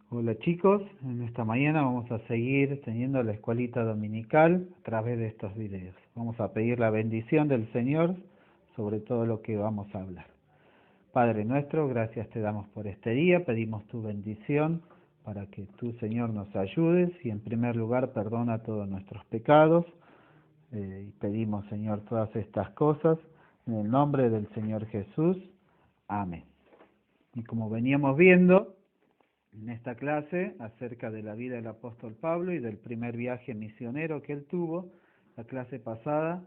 Hola chicos, en esta mañana vamos a seguir teniendo la escuelita dominical a través de estos videos. Vamos a pedir la bendición del Señor sobre todo lo que vamos a hablar. Padre nuestro, gracias te damos por este día, pedimos tu bendición para que tú, Señor, nos ayudes y en primer lugar perdona todos nuestros pecados y pedimos, Señor, todas estas cosas en el nombre del Señor Jesús. Amén. Y como veníamos viendo en esta clase acerca de la vida del apóstol Pablo y del primer viaje misionero que él tuvo, la clase pasada,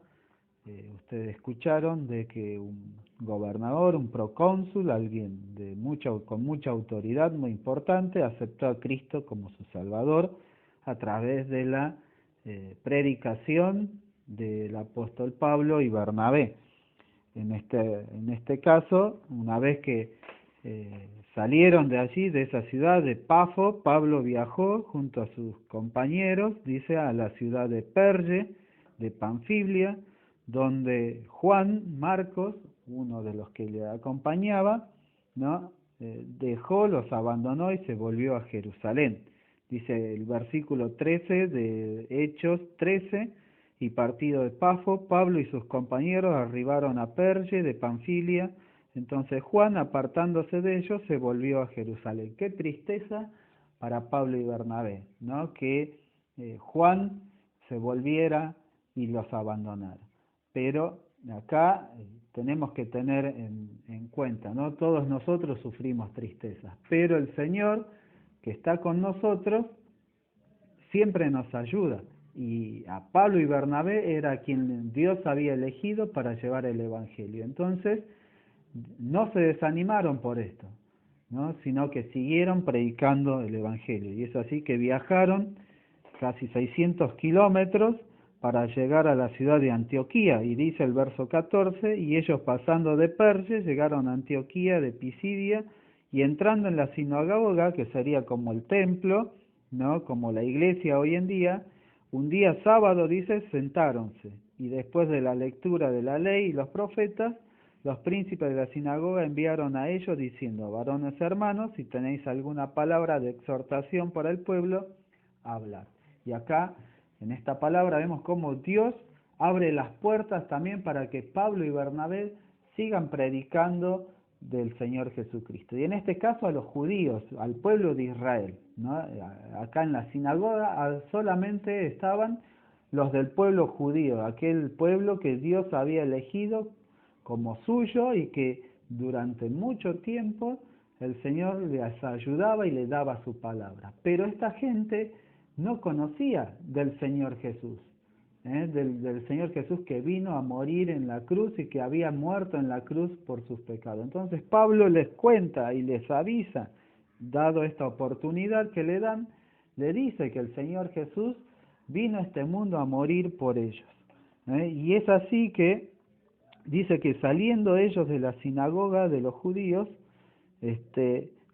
ustedes escucharon de que un gobernador, un procónsul, alguien con mucha autoridad, muy importante, aceptó a Cristo como su Salvador a través de la predicación del apóstol Pablo y Bernabé. En este caso, una vez que salieron de allí, de esa ciudad de Pafo, Pablo viajó junto a sus compañeros, dice, a la ciudad de Perge, de Panfilia, donde Juan Marcos, uno de los que le acompañaba, ¿no? Los abandonó y se volvió a Jerusalén. Dice el versículo 13 de Hechos 13, y partido de Pafo, Pablo y sus compañeros arribaron a Perge de Panfilia. Entonces Juan, apartándose de ellos, se volvió a Jerusalén. Qué tristeza para Pablo y Bernabé, ¿no? Que Juan se volviera y los abandonara. Pero acá tenemos que tener en cuenta, ¿no? Todos nosotros sufrimos tristezas, pero el Señor que está con nosotros siempre nos ayuda. Y a Pablo y Bernabé era quien Dios había elegido para llevar el Evangelio. Entonces, no se desanimaron por esto, ¿no? Sino que siguieron predicando el Evangelio. Y es así que viajaron casi 600 kilómetros para llegar a la ciudad de Antioquía. Y dice el verso 14, y ellos pasando de Perge llegaron a Antioquía de Pisidia, y entrando en la sinagoga, que sería como el templo, ¿no? Como la iglesia hoy en día, un día sábado, dice, sentáronse, y después de la lectura de la ley y los profetas, los príncipes de la sinagoga enviaron a ellos diciendo: varones hermanos, si tenéis alguna palabra de exhortación para el pueblo, hablad. Y acá, en esta palabra, vemos cómo Dios abre las puertas también para que Pablo y Bernabé sigan predicando del Señor Jesucristo. Y en este caso a los judíos, al pueblo de Israel, ¿no? Acá en la sinagoga solamente estaban los del pueblo judío, aquel pueblo que Dios había elegido como suyo y que durante mucho tiempo el Señor les ayudaba y les daba su palabra. Pero esta gente no conocía del Señor Jesús, del Señor Jesús que vino a morir en la cruz y que había muerto en la cruz por sus pecados. Entonces Pablo les cuenta y les avisa, dado esta oportunidad que le dan, le dice que el Señor Jesús vino a este mundo a morir por ellos. Y es así que dice que saliendo ellos de la sinagoga de los judíos,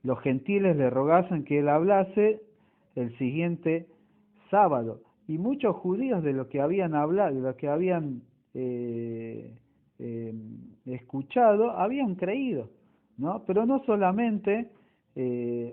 los gentiles le rogasen que él hablase el siguiente sábado. Y muchos judíos de lo que habían hablado, de lo que habían escuchado, habían creído, ¿no? Pero no solamente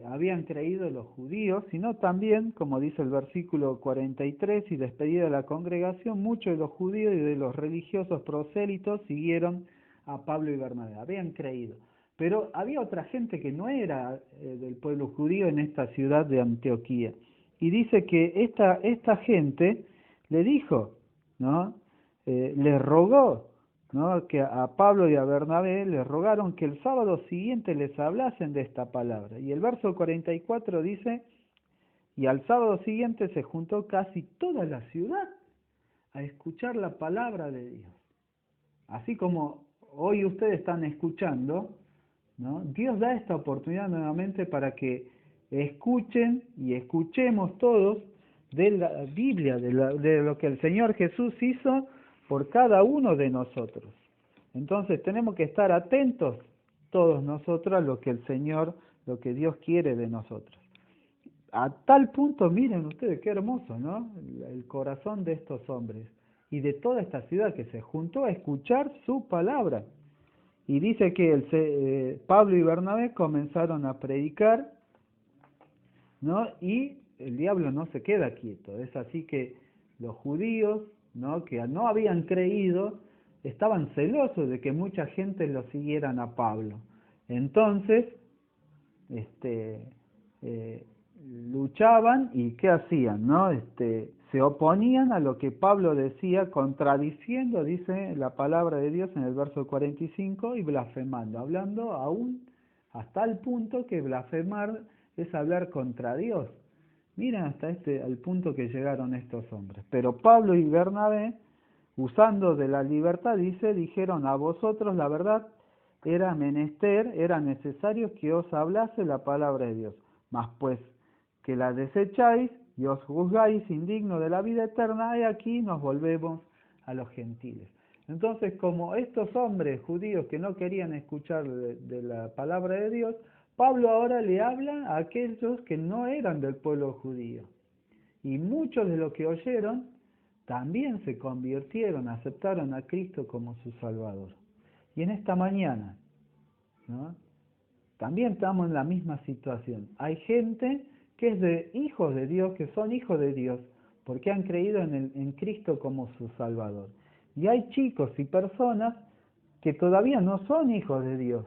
habían creído los judíos, sino también, como dice el versículo 43, y despedida de la congregación, muchos de los judíos y de los religiosos prosélitos siguieron a Pablo y Bernabé, habían creído. Pero había otra gente que no era del pueblo judío en esta ciudad de Antioquía. Y dice que esta gente le dijo, ¿no? Le rogó, ¿no? Que a Pablo y a Bernabé les rogaron que el sábado siguiente les hablasen de esta palabra. Y el verso 44 dice: y al sábado siguiente se juntó casi toda la ciudad a escuchar la palabra de Dios. Así como hoy ustedes están escuchando, ¿no? Dios da esta oportunidad nuevamente para que escuchen y escuchemos todos de la Biblia, de lo que el Señor Jesús hizo por cada uno de nosotros. Entonces tenemos que estar atentos todos nosotros a lo que el Señor, lo que Dios quiere de nosotros. A tal punto, miren ustedes qué hermoso, ¿no? El corazón de estos hombres y de toda esta ciudad que se juntó a escuchar su palabra. Y dice que Pablo y Bernabé comenzaron a predicar ¿no? Y el diablo no se queda quieto. Es así que los judíos, ¿no?, que no habían creído, estaban celosos de que mucha gente lo siguieran a Pablo. Entonces, eh, luchaban y ¿qué hacían? ¿No? Se oponían a lo que Pablo decía, contradiciendo, dice la palabra de Dios en el verso 45, y blasfemando, hablando aún hasta el punto que blasfemar es hablar contra Dios. Miren hasta al punto que llegaron estos hombres. Pero Pablo y Bernabé, usando de la libertad, dijeron: a vosotros la verdad era menester, era necesario que os hablase la palabra de Dios. Mas pues que la desecháis y os juzgáis indigno de la vida eterna, y aquí nos volvemos a los gentiles. Entonces, como estos hombres judíos que no querían escuchar de la palabra de Dios, Pablo ahora le habla a aquellos que no eran del pueblo judío. Y muchos de los que oyeron también se convirtieron, aceptaron a Cristo como su Salvador. Y en esta mañana, ¿no?, también estamos en la misma situación. Hay gente que es de hijos de Dios, que son hijos de Dios, porque han creído en Cristo como su Salvador. Y hay chicos y personas que todavía no son hijos de Dios,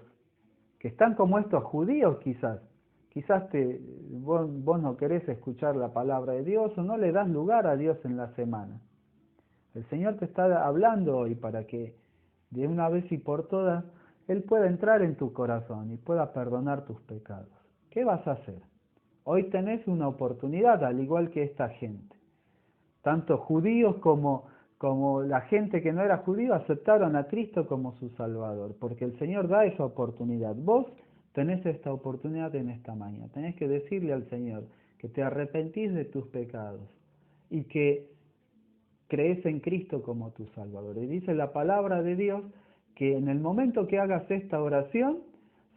que están como estos judíos quizás. Quizás vos no querés escuchar la palabra de Dios o no le das lugar a Dios en la semana. El Señor te está hablando hoy para que de una vez y por todas Él pueda entrar en tu corazón y pueda perdonar tus pecados. ¿Qué vas a hacer? Hoy tenés una oportunidad, al igual que esta gente. Tanto judíos como la gente que no era judío aceptaron a Cristo como su Salvador, porque el Señor da esa oportunidad. Vos tenés esta oportunidad en esta mañana. Tenés que decirle al Señor que te arrepentís de tus pecados y que crees en Cristo como tu Salvador. Y dice la palabra de Dios que en el momento que hagas esta oración,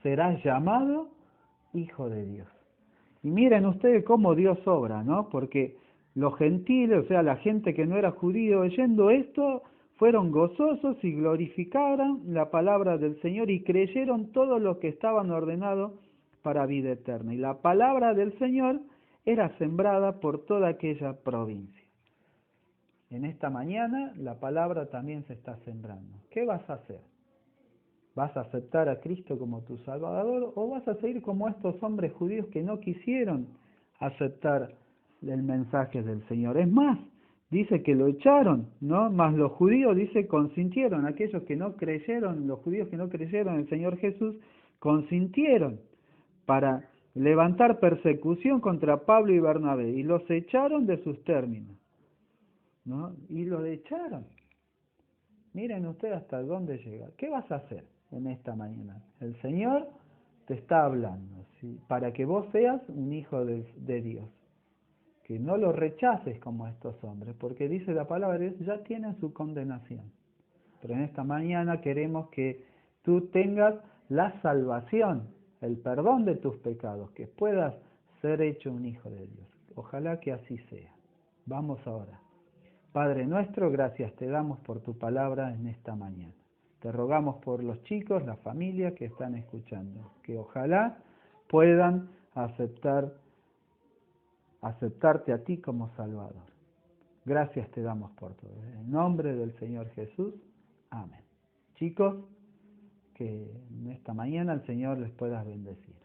serás llamado hijo de Dios. Y miren ustedes cómo Dios obra, ¿no? Porque los gentiles, o sea, la gente que no era judío, oyendo esto, fueron gozosos y glorificaron la palabra del Señor y creyeron todo lo que estaban ordenados para vida eterna. Y la palabra del Señor era sembrada por toda aquella provincia. En esta mañana la palabra también se está sembrando. ¿Qué vas a hacer? ¿Vas a aceptar a Cristo como tu Salvador o vas a seguir como estos hombres judíos que no quisieron aceptar el mensaje del Señor? Es más, dice que lo echaron, ¿no? Mas los judíos, dice, consintieron. Aquellos que no creyeron, los judíos que no creyeron en el Señor Jesús, consintieron para levantar persecución contra Pablo y Bernabé y los echaron de sus términos, ¿no? Y lo echaron. Miren ustedes hasta dónde llega. ¿Qué vas a hacer en esta mañana? El Señor te está hablando, ¿sí?, para que vos seas un hijo de Dios. Que no lo rechaces como estos hombres, porque dice la palabra de Dios, ya tienen su condenación. Pero en esta mañana queremos que tú tengas la salvación, el perdón de tus pecados, que puedas ser hecho un hijo de Dios. Ojalá que así sea. Vamos ahora. Padre nuestro, gracias te damos por tu palabra en esta mañana. Te rogamos por los chicos, la familia que están escuchando, que ojalá puedan aceptarte a ti como Salvador. Gracias te damos por todo. En el nombre del Señor Jesús, amén. Chicos, que en esta mañana el Señor les pueda bendecir.